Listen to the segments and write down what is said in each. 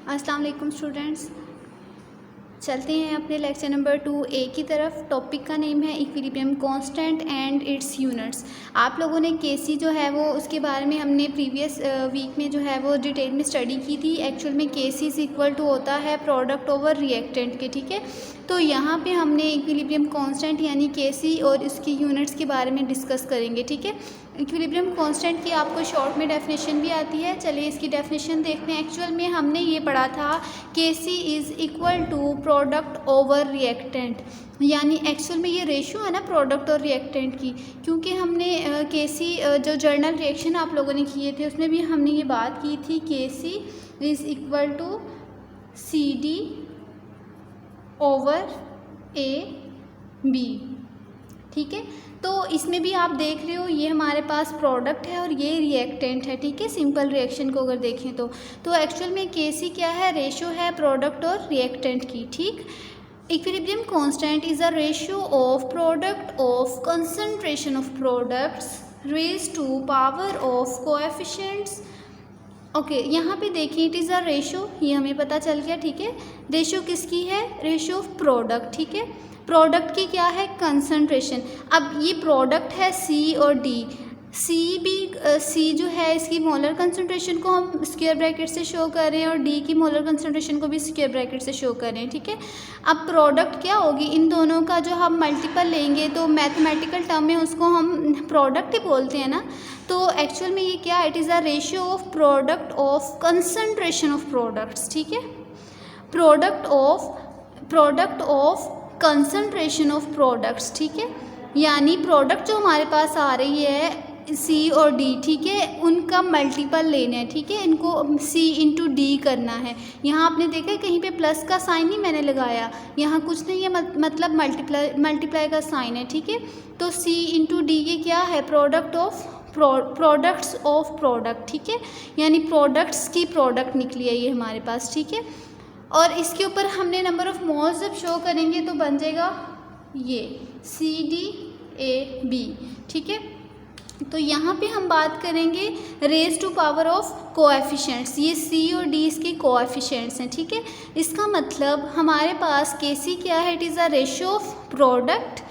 अस्सलाम वालेकुम स्टूडेंट्स, चलते हैं अपने लेक्चर नंबर 2A की तरफ। टॉपिक का नेम है equilibrium constant and it's units. आप लोगों ने केसी जो है वो उसके बारे में हमने प्रीवियस वीक में जो है वो डिटेल में स्टडी की थी। एक्चुअल में केसी इज इक्वल टू होता है प्रोडक्ट ओवर रिएक्टेंट के, ठीक है। तो यहाँ पे हमने इक्विलिब्रियम कांस्टेंट यानी केसी और इसकी यूनिट्स के बारे में डिस्कस करेंगे, ठीक है। इक्विलिब्रियम कांस्टेंट की आपको शॉर्ट में डेफिनेशन भी आती है। चलिए इसकी डेफिनेशन देखते हैं। एक्चुअल में हमने ये पढ़ा था Kc is equal to product over reactant, यानी एक्चुअल में ये रेशियो है ना प्रोडक्ट और रिएक्टेंट की। क्योंकि हमने केसी जो जर्नल रिएक्शन आप लोगों ने किए थे उसमें भी हमने ये बात की थी Kc is equal to C D over A B, ठीक है। तो इसमें भी आप देख रहे हो ये हमारे पास प्रोडक्ट है और ये रिएक्टेंट है, ठीक है। सिंपल रिएक्शन को अगर देखें तो एक्चुअल में केसी क्या है, रेशियो है प्रोडक्ट और रिएक्टेंट की, ठीक। Equilibrium constant is a ratio of product of concentration of products raise to power of coefficients. Okay, यहाँ पे देखिए इट इज़ अ रेशियो, ये हमें पता चल गया, ठीक है। रेशियो किसकी है, रेशियो ऑफ प्रोडक्ट, ठीक है। प्रोडक्ट की क्या है, कंसंट्रेशन। अब ये प्रोडक्ट है सी और डी। सी जो है इसकी मोलर कंसंट्रेशन को हम स्क्वायर ब्रैकेट से शो कर रहे हैं और डी की मोलर कंसंट्रेशन को भी स्क्वायर ब्रैकेट से शो कर रहे हैं, ठीक है। अब प्रोडक्ट क्या होगी, इन दोनों का जो हम मल्टीपल लेंगे तो मैथमेटिकल टर्म में उसको हम प्रोडक्ट ही बोलते हैं ना। तो एक्चुअल में ये क्या, it is a ratio of product of concentration of products, ठीक है। Product of concentration of products, ठीक है। यानी प्रोडक्ट जो हमारे पास आ रही है सी और डी, ठीक है, उनका मल्टीपल लेना है, ठीक है। इनको सी इंटू डी करना है। यहाँ आपने देखा है कहीं पे प्लस का साइन नहीं मैंने लगाया, यहाँ कुछ नहीं है, मतलब मल्टीप्लाई का साइन है, ठीक है। तो सी इंटू डी ये क्या है, product of products of product, ठीक है। यानी प्रोडक्ट्स की प्रोडक्ट निकली है ये हमारे पास, ठीक है। और इसके ऊपर हमने नंबर ऑफ मोल्स जब शो करेंगे तो बन जाएगा ये सी डी ए बी, ठीक है। तो यहाँ पे हम बात करेंगे raise to power of coefficients. ये सी और डी इसके कोएफिशिएंट्स हैं, ठीक है। इसका मतलब हमारे पास केसी क्या है, it is a ratio of product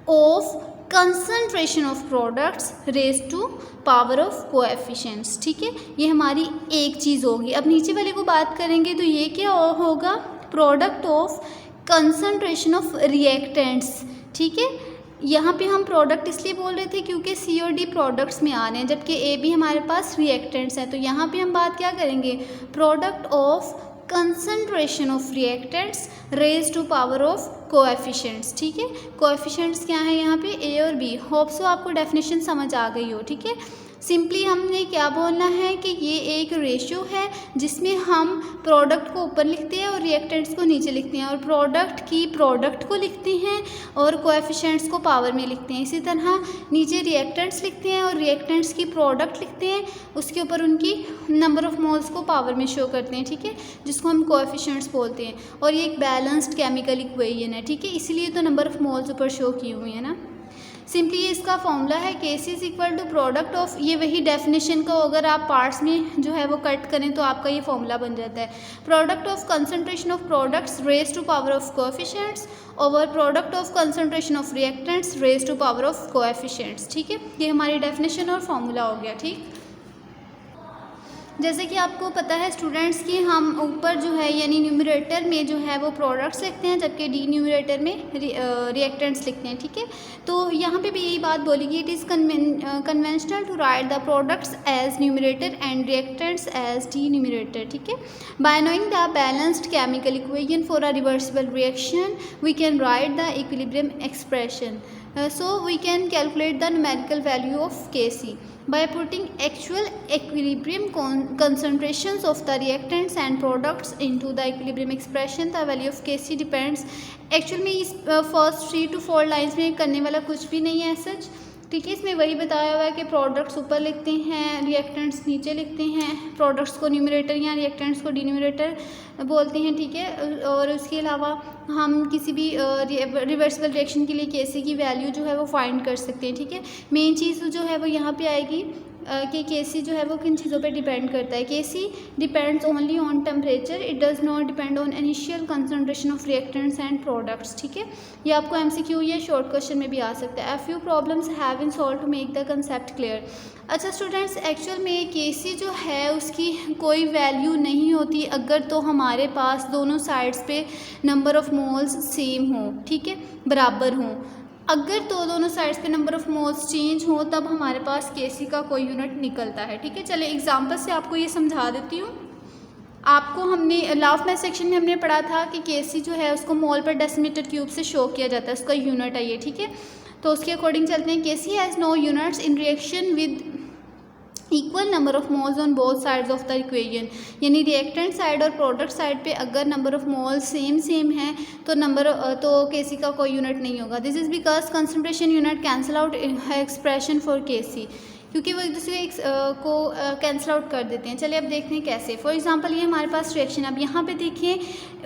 of concentration of products raise to power of coefficients, ठीक है। ये हमारी एक चीज़ होगी। अब नीचे वाले को बात करेंगे तो ये क्या होगा, product of concentration of reactants, ठीक है। यहाँ पे हम प्रोडक्ट इसलिए बोल रहे थे क्योंकि सी और डी प्रोडक्ट्स में आ रहे हैं जबकि ए बी हमारे पास रिएक्टेंट्स हैं। तो यहाँ पे हम बात क्या करेंगे, product of concentration of reactants raise to power of coefficients, ठीक है। कोएफिशिएंट्स क्या है यहाँ पे, ए और बी। होप सो आपको डेफिनेशन समझ आ गई हो, ठीक है। सिंपली हमने क्या बोलना है कि ये एक रेशियो है जिसमें हम प्रोडक्ट को ऊपर लिखते हैं और रिएक्टेंट्स को नीचे लिखते हैं, और प्रोडक्ट की प्रोडक्ट को लिखते हैं और कोएफिशिएंट्स को पावर में लिखते हैं। इसी तरह नीचे रिएक्टेंट्स लिखते हैं और रिएक्टेंट्स की प्रोडक्ट लिखते हैं, उसके ऊपर उनकी नंबर ऑफ मोल्स को पावर में शो करते हैं, ठीक है, जिसको हम कोएफिशिएंट्स बोलते हैं। और ये एक बैलेंस्ड केमिकल इक्वेशन है, ठीक है, इसलिए तो नंबर ऑफ मोल्स ऊपर शो किए हुए हैं ना। सिंपली ये इसका फॉर्मूला है Kc is equal to product of, ये वही डेफिनेशन को अगर आप पार्ट्स में जो है वो कट करें तो आपका ये फॉर्मूला बन जाता है, product of concentration of products raise to power of coefficients over product of concentration of reactants raise to power of coefficients, ठीक है। ये हमारी डेफिनेशन और फॉर्मूला हो गया, ठीक। जैसे कि आपको पता है स्टूडेंट्स कि हम ऊपर जो है यानी न्यूमरेटर में जो है वो प्रोडक्ट्स लिखते हैं जबकि डी न्यूमरेटर में रिएक्टेंट्स लिखते हैं, ठीक है। तो यहाँ पे भी यही बात बोलेगी, it is conventional to write the products as numerator and reactants as denominator, ठीक है। By knowing the balanced chemical equation for a reversible reaction we can write the equilibrium expression, so we can calculate the numerical value of Kc by putting actual equilibrium concentrations of the reactants and products into the equilibrium expression. The value of Kc depends, actually में इस first 3 to 4 lines में करने वाला कुछ भी नहीं है सच, ठीक है। इसमें वही बताया हुआ है कि प्रोडक्ट्स ऊपर लिखते हैं, रिएक्टेंट्स नीचे लिखते हैं, प्रोडक्ट्स को न्यूमरेटर या रिएक्टेंट्स को डिन्यूमरेटर बोलते हैं, ठीक है। और उसके अलावा हम किसी भी रिवर्सिबल रिएक्शन के लिए केसी की वैल्यू जो है वो फाइंड कर सकते हैं, ठीक है। मेन चीज़ जो है वो यहाँ पे आएगी कि केसी जो है वो किन चीज़ों पे डिपेंड करता है। Kc depends only on temperature, it does not depend on initial concentration of reactants and products. ठीक है, ये आपको एमसीक्यू या शॉर्ट क्वेश्चन में भी आ सकता है। A few problems have been solved to make the concept clear. अच्छा स्टूडेंट्स, एक्चुअल में केसी जो है उसकी कोई वैल्यू नहीं होती अगर तो हमारे पास दोनों साइड्स पे नंबर ऑफ़ मोल्स सेम हो, ठीक है, बराबर हों। अगर तो दोनों साइड्स पे नंबर ऑफ़ मोल्स चेंज हो तब हमारे पास केसी का कोई यूनिट निकलता है। ठीक है, चले एग्जांपल से आपको ये समझा देती हूँ। आपको हमने लास्ट में सेक्शन में हमने पढ़ा था कि केसी जो है उसको मोल पर डेसीमीटर क्यूब से शो किया जाता है, उसका यूनिट है ये। ठीक है, तो उसके अकॉर्डिंग चलते हैं। Kc has no units in reaction with equal number of moles on both sides of the equation, यानी रिएक्टेंट साइड और प्रोडक्ट साइड पे अगर नंबर ऑफ़ मोल्स सेम है तो केसी का कोई यूनिट नहीं होगा। This is because concentration unit cancel out expression for Kc, क्योंकि वो एक दूसरे को कैंसिल आउट कर देते हैं। चलिए अब देखते हैं कैसे। फॉर एग्जांपल ये हमारे पास रिएक्शन, अब यहाँ पे देखिए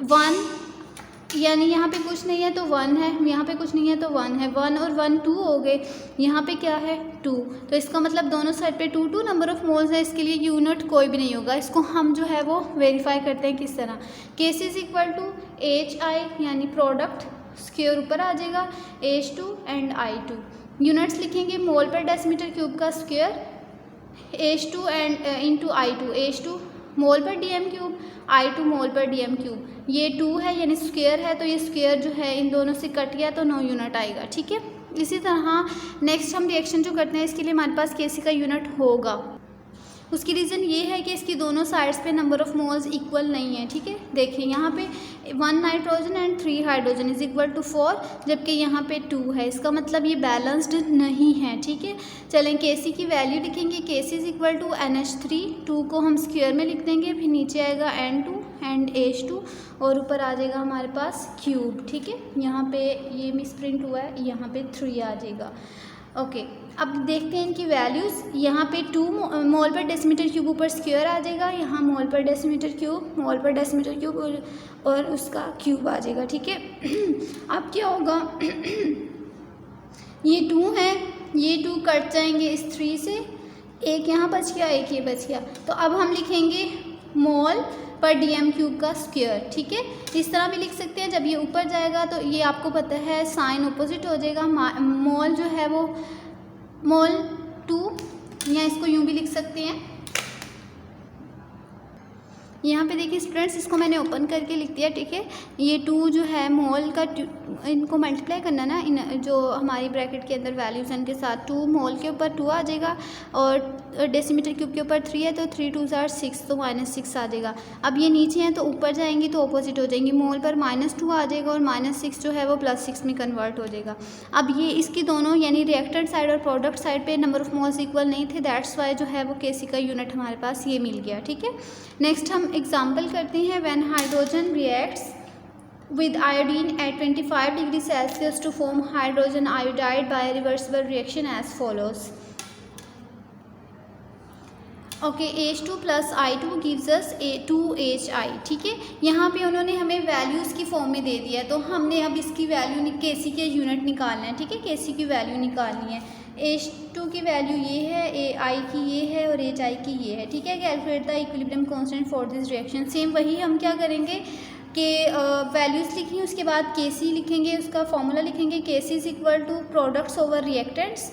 1, यानी यहाँ पे कुछ नहीं है तो 1 है, यहाँ पे कुछ नहीं है तो 1 है, 1 और 1 2 हो गए, यहाँ पे क्या है 2, तो इसका मतलब दोनों साइड पे 2 नंबर ऑफ़ मोल्स है, इसके लिए यूनिट कोई भी नहीं होगा। इसको हम जो है वो वेरीफाई करते हैं किस तरह। केसी इज इक्वल टू HI यानी प्रोडक्ट स्क्वायर ऊपर आ जाएगा, H2 एंड I2। यूनिट्स लिखेंगे मोल पर डेसीमीटर क्यूब का square, H2 and into I2, H2 मोल पर DM क्यूब, I2 मोल पर DM क्यूब। ये 2 है यानी स्क्वायर है, तो ये स्क्वायर जो है इन दोनों से कट गया तो 9 यूनिट आएगा। ठीक है, इसी तरह नेक्स्ट हम रिएक्शन जो करते हैं इसके लिए हमारे पास केसी का यूनिट होगा। उसकी रीज़न ये है कि इसकी दोनों साइड्स पे नंबर ऑफ़ मोल्स इक्वल नहीं है। ठीक है, देखिए यहाँ पे 1 nitrogen and 3 hydrogen is equal to 4, जबकि यहाँ पे 2 है, इसका मतलब ये बैलेंस्ड नहीं है। ठीक है, चलें केसी की वैल्यू लिखेंगे। Kc is equal to NH3, 2 को हम स्क्वायर में लिख देंगे, फिर नीचे आएगा N2 एंड H2 और ऊपर आ जाएगा हमारे पास क्यूब। ठीक है, यहाँ पे ये मिस प्रिंट हुआ है, यहाँ पे 3 आ जाएगा। ओके, अब देखते हैं इनकी वैल्यूज़। यहाँ पे 2 मोल पर डेसीमीटर क्यूब ऊपर स्क्वायर आ जाएगा, यहाँ मोल पर डेसीमीटर क्यूब और उसका क्यूब आ जाएगा। ठीक है, अब क्या होगा ये 2 है, ये 2 कट जाएंगे इस 3 से, एक यहाँ बच गया, एक ये बच गया, तो अब हम लिखेंगे मोल पर DM क्यूब का स्क्वायर। ठीक है, इस तरह भी लिख सकते हैं। जब ये ऊपर जाएगा तो ये आपको पता है साइन अपोजिट हो जाएगा, मोल जो है वो मोल 2, या इसको यूँ भी लिख सकते हैं। यहाँ पे देखिए स्टूडेंट्स, इसको मैंने ओपन करके लिख दिया। ठीक है, ये 2 जो है मोल का, इनको मल्टीप्लाई करना ना, इन जो हमारी ब्रैकेट के अंदर वैल्यूज़ हैं इनके साथ, 2 मोल के ऊपर 2 आ जाएगा और डेसीमीटर क्यूब के ऊपर 3 है तो 3 2 are 6, तो -6 आ जाएगा। अब ये नीचे हैं तो ऊपर जाएंगी तो ऑपोजिट हो जाएंगी, मोल पर -2 आ जाएगा और -6 जो है वो +6 में कन्वर्ट हो जाएगा। अब ये इसकी दोनों यानी रिएक्टेंट साइड और प्रोडक्ट साइड पे नंबर ऑफ़ मोल्स इक्वल नहीं थे, दैट्स वाई जो है वो केसी का यूनिट हमारे पास ये मिल गया। ठीक है, नेक्स्ट हम एग्जाम्पल करते हैं। When hydrogen reacts with iodine at 25 degrees Celsius to form hydrogen iodide by a reversible reaction as follows. Okay, H2 plus I2 gives us A2HI। ठीक है, यहाँ पे उन्होंने हमें वैल्यूज़ की फॉर्म में दे दिया है, तो हमने अब इसकी वैल्यू केसी के यूनिट निकालना है। ठीक है, केसी की वैल्यू निकालनी है। H2 की वैल्यू ये है, AI की ये है और HI की ये है। ठीक है, calculate the equilibrium constant for this reaction. Same वही हम क्या करेंगे कि वैल्यूज़ लिखी, उसके बाद केसी लिखेंगे, उसका फॉर्मूला लिखेंगे। Kc is equal to products over reactants,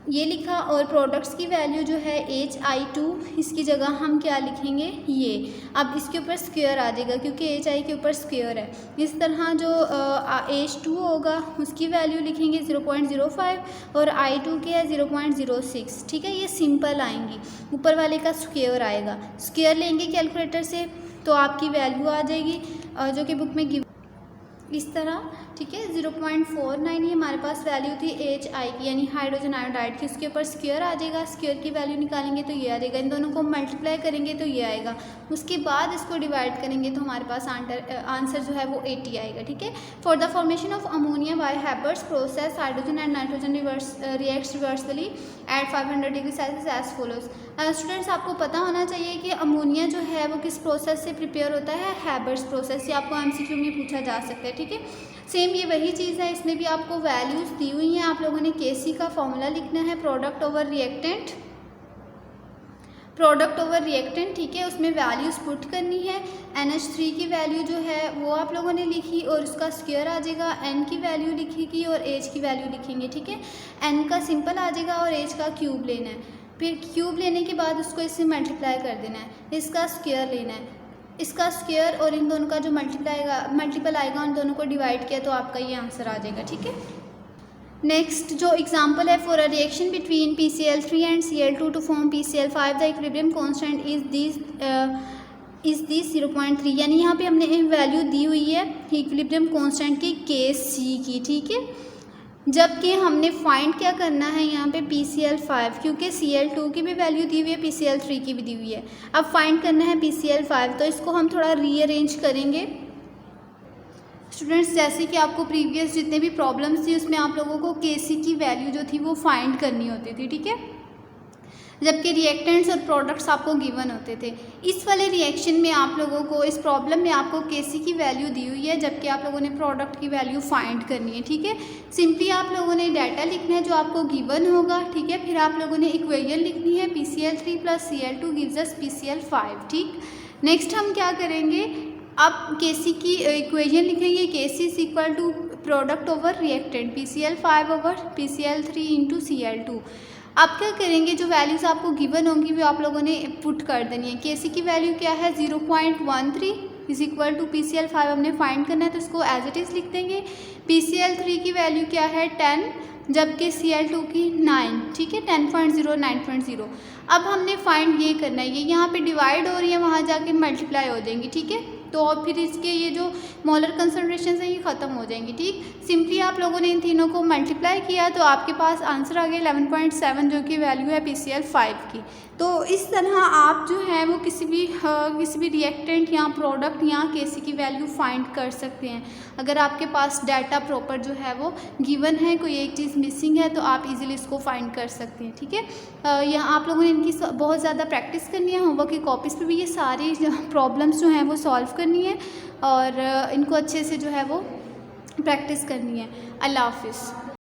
ये लिखा, और प्रोडक्ट्स की वैल्यू जो है HI2, इसकी जगह हम क्या लिखेंगे ये। अब इसके ऊपर स्क्वायर आ जाएगा क्योंकि HI के ऊपर स्क्वायर है। इस तरह जो H2 होगा उसकी वैल्यू लिखेंगे 0.05 और I2 के है 0.06। ठीक है, ये सिंपल आएंगी, ऊपर वाले का स्क्वायर आएगा, स्क्वायर लेंगे कैलकुलेटर से तो आपकी वैल्यू आ जाएगी जो कि बुक में गिव इस तरह। ठीक है, 0.49 ये हमारे पास वैल्यू थी HI की यानी हाइड्रोजन आयोडाइड की, उसके ऊपर स्क्वायर आ जाएगा, स्क्वायर की वैल्यू निकालेंगे तो ये आ जाएगा, इन दोनों को मल्टीप्लाई करेंगे तो ये आएगा, उसके बाद इसको डिवाइड करेंगे तो हमारे पास आंसर जो है वो 80 आएगा। ठीक है, for the formation of ammonia by Haber's process hydrogen and nitrogen reacts reversibly at 500 degree Celsius as follows. Students, आपको पता होना चाहिए कि अमोनिया जो है वो किस प्रोसेस से प्रिपेयर होता है, हैबर्स प्रोसेस से। आपको MCQ में पूछा जा सकता है। ठीक है, सेम ये वही चीज़ है, इसमें भी आपको वैल्यूज़ दी हुई हैं, आप लोगों ने केसी का फॉर्मूला लिखना है, product over reactant. Product over reactant, ठीक है, उसमें वैल्यूज़ पुट करनी है। NH3 की वैल्यू जो है वो आप लोगों ने लिखी और उसका स्क्वायर आ जाएगा, N की वैल्यू लिखेगी और H की वैल्यू लिखेंगे, ठीक है। N का सिंपल आ जाएगा और H का क्यूब लेना है, फिर क्यूब लेने के बाद उसको इससे मल्टीप्लाई कर देना है, इसका स्क्वायर लेना है, इसका स्क्वायर और इन दोनों का जो मल्टीपल आएगा उन दोनों को डिवाइड किया तो आपका ये आंसर आ जाएगा, ठीक है। नेक्स्ट जो एग्जांपल है, for a reaction between PCl3 and Cl2 to form PCl5 the equilibrium constant is this 0.3, यानी यहाँ पे हमने वैल्यू दी हुई है इक्विलिब्रियम कांस्टेंट की Kc की, ठीक है। जबकि हमने फाइंड क्या करना है यहाँ पे PCl5, क्योंकि Cl2 की भी वैल्यू दी हुई है, PCl3 की भी दी हुई है। अब फाइंड करना है PCl5, तो इसको हम थोड़ा रीअरेंज करेंगे स्टूडेंट्स। जैसे कि आपको प्रीवियस जितने भी प्रॉब्लम्स थी उसमें आप लोगों को Kc की वैल्यू जो थी वो फाइंड करनी होती थी, ठीक है, जबकि रिएक्टेंट्स और प्रोडक्ट्स आपको गिवन होते थे। इस वाले रिएक्शन में आप लोगों को, इस प्रॉब्लम में आपको Kc की वैल्यू दी हुई है, जबकि आप लोगों ने प्रोडक्ट की वैल्यू फाइंड करनी है, ठीक है। सिंपली आप लोगों ने डाटा लिखना है जो आपको गिवन होगा, ठीक है। फिर आप लोगों ने इक्वेशन लिखनी है, PCl3 + Cl2 gives us PCl5, ठीक। नेक्स्ट हम क्या करेंगे, अब Kc की इक्वेशन लिखेंगे, Kc is equal to product over reactant PCl5 over PCl3 into Cl2। अब क्या करेंगे, जो वैल्यूज़ आपको गिवन होंगी वो आप लोगों ने पुट कर देनी है। Kc की वैल्यू क्या है 0.13 इज इक्वल टू PCl5 हमने फाइंड करना है तो इसको एज इट इज़ लिख देंगे। PCl3 की वैल्यू क्या है 10, जबकि Cl2 की 9, ठीक है, 10.0 9.0। अब हमने फाइंड ये करना है, ये यहाँ पे डिवाइड हो रही है, वहाँ जाके मल्टीप्लाई हो जाएंगी, ठीक है। तो और फिर इसके ये जो मोलर कंसंट्रेशन है ये ख़त्म हो जाएंगी, ठीक। सिंपली आप लोगों ने इन तीनों को मल्टीप्लाई किया तो आपके पास आंसर आ गया 11.7, जो कि वैल्यू है PCl5 की। तो इस तरह आप जो है वो किसी भी रिएक्टेंट या प्रोडक्ट या Kc की वैल्यू फाइंड कर सकते हैं। अगर आपके पास डाटा प्रॉपर जो है वो गिवन है, कोई एक चीज़ मिसिंग है तो आप इजीली इसको फाइंड कर सकते हैं, ठीक है। यहाँ आप लोगों ने इनकी बहुत ज़्यादा प्रैक्टिस करनी है, होमवर्क की कॉपीज़ पे भी ये सारी प्रॉब्लम्स जो हैं वो सॉल्व करनी है और इनको अच्छे से जो है वो प्रैक्टिस करनी है। अल्लाह हाफिज़।